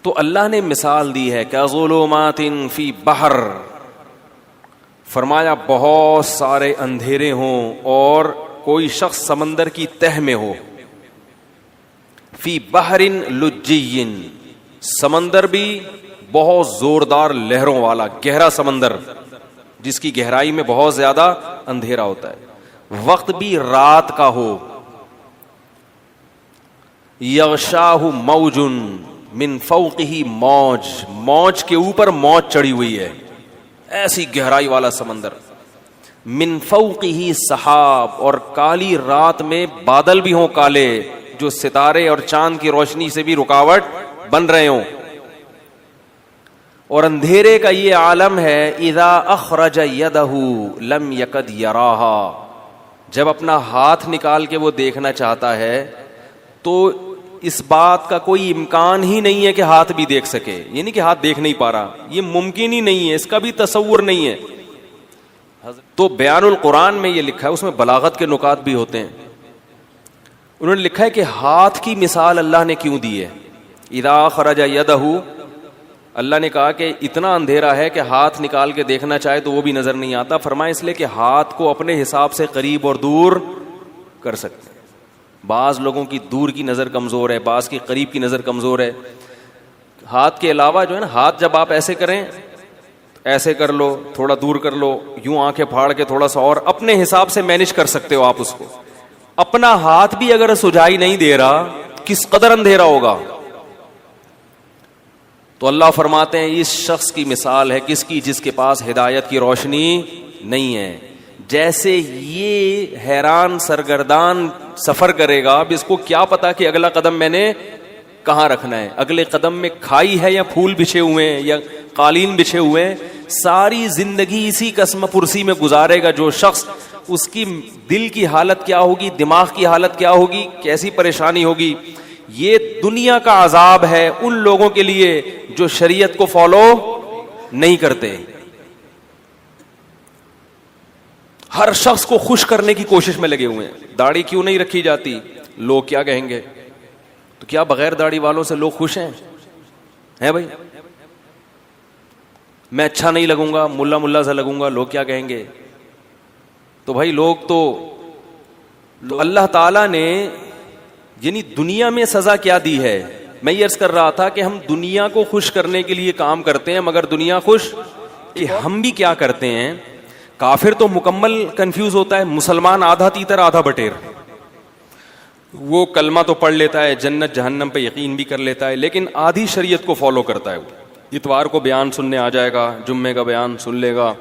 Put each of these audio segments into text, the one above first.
تو اللہ نے مثال دی ہے کہ ظلمات فی بحر، فرمایا بہت سارے اندھیرے ہوں اور کوئی شخص سمندر کی تہ میں ہو، فی بحر لجی، سمندر بھی بہت زوردار لہروں والا گہرا سمندر جس کی گہرائی میں بہت زیادہ اندھیرا ہوتا ہے، وقت بھی رات کا ہو، یغشاہ موج من فوقہ موج، موج کے اوپر موج چڑھی ہوئی ہے، ایسی گہرائی والا سمندر، من فوقہ سحاب، اور کالی رات میں بادل بھی ہوں کالے جو ستارے اور چاند کی روشنی سے بھی رکاوٹ بن رہے ہوں، اور اندھیرے کا یہ عالم ہے اذا اخرج یدہ لم یکد یراہا، جب اپنا ہاتھ نکال کے وہ دیکھنا چاہتا ہے تو اس بات کا کوئی امکان ہی نہیں ہے کہ ہاتھ بھی دیکھ سکے، یعنی کہ ہاتھ دیکھ نہیں پا رہا، یہ ممکن ہی نہیں ہے، اس کا بھی تصور نہیں ہے۔ تو بیان القرآن میں یہ لکھا ہے، اس میں بلاغت کے نکات بھی ہوتے ہیں، انہوں نے لکھا ہے کہ ہاتھ کی مثال اللہ نے کیوں دی ہے، اذا خرج یدہ، اللہ نے کہا کہ اتنا اندھیرا ہے کہ ہاتھ نکال کے دیکھنا چاہے تو وہ بھی نظر نہیں آتا، فرمایا اس لیے کہ ہاتھ کو اپنے حساب سے قریب اور دور کر سکتے ہیں، بعض لوگوں کی دور کی نظر کمزور ہے، بعض کی قریب کی نظر کمزور ہے، ہاتھ کے علاوہ جو ہے نا، ہاتھ جب آپ ایسے کریں، ایسے کر لو، تھوڑا دور کر لو، یوں آنکھیں پھاڑ کے تھوڑا سا، اور اپنے حساب سے مینج کر سکتے ہو آپ اس کو، اپنا ہاتھ بھی اگر سجائی نہیں دے رہا کس قدر اندھیرا ہوگا۔ تو اللہ فرماتے ہیں اس شخص کی مثال ہے کس کی، جس کے پاس ہدایت کی روشنی نہیں ہے، جیسے یہ حیران سرگردان سفر کرے گا، اب اس کو کیا پتا کہ اگلا قدم میں نے کہاں رکھنا ہے، اگلے قدم میں کھائی ہے یا پھول بچھے ہوئے ہیں یا قالین بچھے ہوئے ہیں، ساری زندگی اسی قسم پرسی میں گزارے گا جو شخص، اس کی دل کی حالت کیا ہوگی، دماغ کی حالت کیا ہوگی، کیسی پریشانی ہوگی۔ یہ دنیا کا عذاب ہے ان لوگوں کے لیے جو شریعت کو فالو نہیں کرتے، ہر شخص کو خوش کرنے کی کوشش میں لگے ہوئے ہیں، داڑھی کیوں نہیں رکھی جاتی، لوگ کیا کہیں گے، تو کیا بغیر داڑھی والوں سے لوگ خوش ہیں بھائی، میں اچھا نہیں لگوں گا، ملا سا لگوں گا، لوگ کیا کہیں گے، تو بھائی لوگ تو اللہ تعالیٰ نے یعنی دنیا میں سزا کیا دی ہے، میں یہ عرض کر رہا تھا کہ ہم دنیا کو خوش کرنے کے لیے کام کرتے ہیں، مگر دنیا خوش کہ ہم بھی کیا کرتے ہیں، کافر تو مکمل کنفیوز ہوتا ہے، مسلمان آدھا تیتر آدھا بٹیر، وہ کلمہ تو پڑھ لیتا ہے، جنت جہنم پہ یقین بھی کر لیتا ہے، لیکن آدھی شریعت کو فالو کرتا ہے، وہ اتوار کو بیان سننے آ جائے گا، جمعے کا بیان سن لے گا،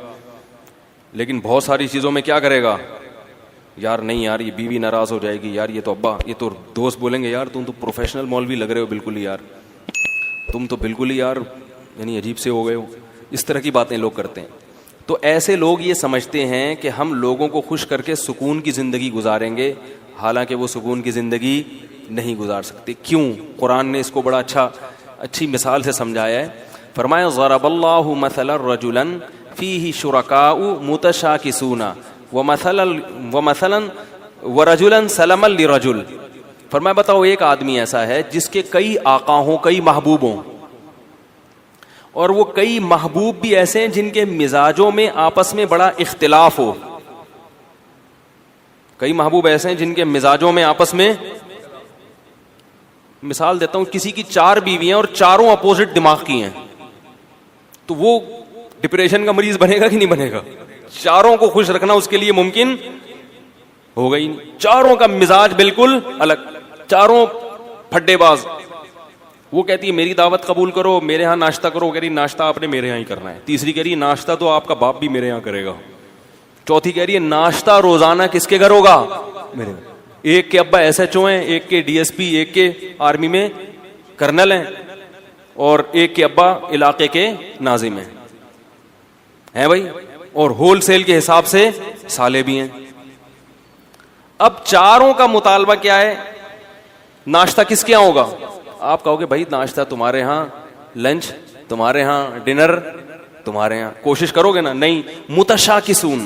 لیکن بہت ساری چیزوں میں کیا کرے گا، یار نہیں یار یہ بیوی ناراض ہو جائے گی، یار یہ تو ابا، یہ تو دوست بولیں گے یار تم تو پروفیشنل مولوی لگ رہے ہو بالکل ہی یار، تم تو بالکل ہی یار یعنی عجیب سے ہو گئے ہو، اس طرح کی باتیں لوگ کرتے ہیں۔ تو ایسے لوگ یہ سمجھتے ہیں کہ ہم لوگوں کو خوش کر کے سکون کی زندگی گزاریں گے، حالانکہ وہ سکون کی زندگی نہیں گزار سکتے۔ کیوں؟ قرآن نے اس کو بڑا اچھی مثال سے سمجھایا ہے، فرمایا ضرب اللہ مثلا رجلا فیہ شرکاء متشاکسون ومثلا ورجلا سلما لرجل، فرمایا بتاؤ ایک آدمی ایسا ہے جس کے کئی آقا ہوں، کئی محبوب ہوں، اور وہ کئی محبوب بھی ایسے ہیں جن کے مزاجوں میں آپس میں بڑا اختلاف ہو، کئی محبوب ایسے ہیں جن کے مزاجوں میں آپس میں، مثال دیتا ہوں، کسی کی 4 بیویاں اور چاروں اپوزٹ دماغ کی ہیں، تو وہ ڈپریشن کا مریض بنے گا کہ نہیں بنے گا؟ چاروں کو خوش رکھنا اس کے لیے ممکن ہوگا ہی نہیں، چاروں کا مزاج بالکل الگ، چاروں پھڈے باز، وہ کہتی ہے میری دعوت قبول کرو، میرے ہاں ناشتہ کرو، کہہ رہی ناشتہ آپ نے میرے ہاں ہی کرنا ہے، تیسری کہہ رہی ناشتہ تو آپ کا باپ بھی میرے ہاں کرے گا، چوتھی کہہ رہی ہے ناشتہ روزانہ کس کے گھر ہوگا، میرے گھر۔ ایک کے ابا ایس ایچ او ہیں، ایک کے ڈی ایس پی، ایک کے آرمی میں کرنل ہیں، اور ایک کے ابا علاقے کے ناظم ہیں بھائی، اور ہول سیل کے حساب سے سالے بھی ہیں۔ اب چاروں کا مطالبہ کیا ہے، ناشتہ کس کے یہاں ہوگا؟ آپ کہو گے بھائی ناشتہ تمہارے ہاں، لنچ تمہارے ہاں، ڈنر تمہارے ہاں، کوشش کرو گے نا؟ نہیں، متشاکسون،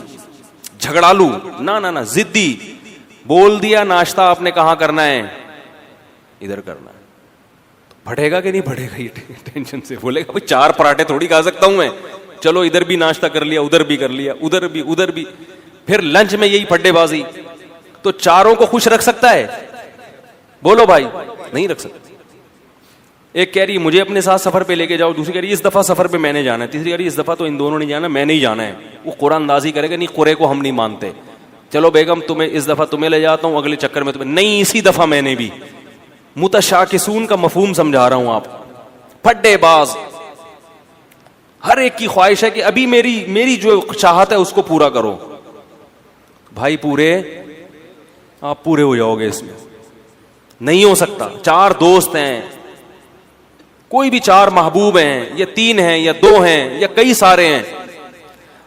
جھگڑالو، نہ ضدی، بول دیا ناشتہ آپ نے کہاں کرنا ہے، ادھر کرنا ہے۔ بڑھے گا کہ نہیں بڑھے گا یہ ٹینشن سے. بولے گا بھائی 4 پراٹھے تھوڑی کھا سکتا ہوں میں, چلو ادھر بھی ناشتہ کر لیا, ادھر بھی کر لیا, ادھر بھی. پھر لنچ میں یہی پھڈے بازی. تو چاروں کو خوش رکھ سکتا ہے؟ بولو بھائی, نہیں رکھ سکتا. ایک کہہ رہی مجھے اپنے ساتھ سفر پہ لے کے جاؤ, دوسری کہہ رہی اس دفعہ سفر پہ میں نے جانا ہے, تیسری کہہ رہی اس دفعہ تو ان دونوں نے جانا, میں نہیں جانا ہے. وہ قرآن اندازی کرے گا نہیں قرے کو ہم نہیں مانتے, چلو بیگم تمہیں اس دفعہ تمہیں لے جاتا ہوں, اگلے چکر میں تمہیں نہیں, اسی دفعہ میں نے بھی. متشاکسون کا مفہوم سمجھا رہا ہوں آپ. پھڈے باز, ہر ایک کی خواہش ہے کہ ابھی میری جو چاہت ہے اس کو پورا کرو. بھائی آپ پورے ہو جاؤ گے اس میں, نہیں ہو سکتا. 4 دوست ہیں, کوئی بھی 4 محبوب ہیں, یا 3 ہیں یا 2 ہیں یا کئی سارے ہیں,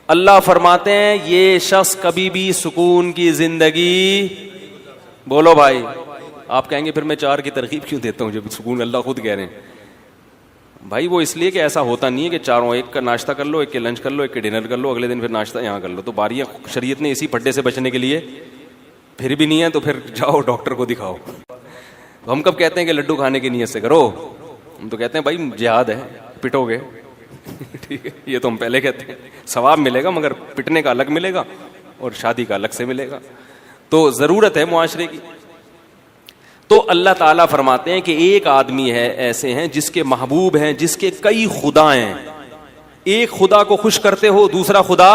اللہ فرماتے ہیں یہ شخص کبھی بھی سکون کی زندگی. بولو بھائی. آپ کہیں گے پھر میں 4 کی ترغیب کیوں دیتا ہوں جب سکون اللہ خود کہہ رہے ہیں. بھائی وہ اس لیے کہ ایسا ہوتا نہیں ہے کہ چاروں, ایک کا ناشتہ کر لو, ایک کے لنچ کر لو, ایک کے ڈنر کر لو, اگلے دن پھر ناشتہ یہاں کر لو. تو باریاں شریعت نے اسی پھڈے سے بچنے کے لیے, پھر بھی نہیں ہے تو پھر جاؤ ڈاکٹر کو دکھاؤ. ہم کب کہتے ہیں کہ لڈو کھانے کی نیت سے کرو, ہم تو کہتے ہیں بھائی جہاد ہے, پٹو گے. ٹھیک ہے, یہ تو ہم پہلے کہتے ہیں ثواب ملے گا, مگر پٹنے کا الگ ملے گا اور شادی کا الگ سے ملے گا. تو ضرورت ہے معاشرے کی. تو اللہ تعالیٰ فرماتے ہیں کہ ایک آدمی ہے ایسے ہیں جس کے محبوب ہیں, جس کے کئی خدا ہیں. ایک خدا کو خوش کرتے ہو, دوسرا خدا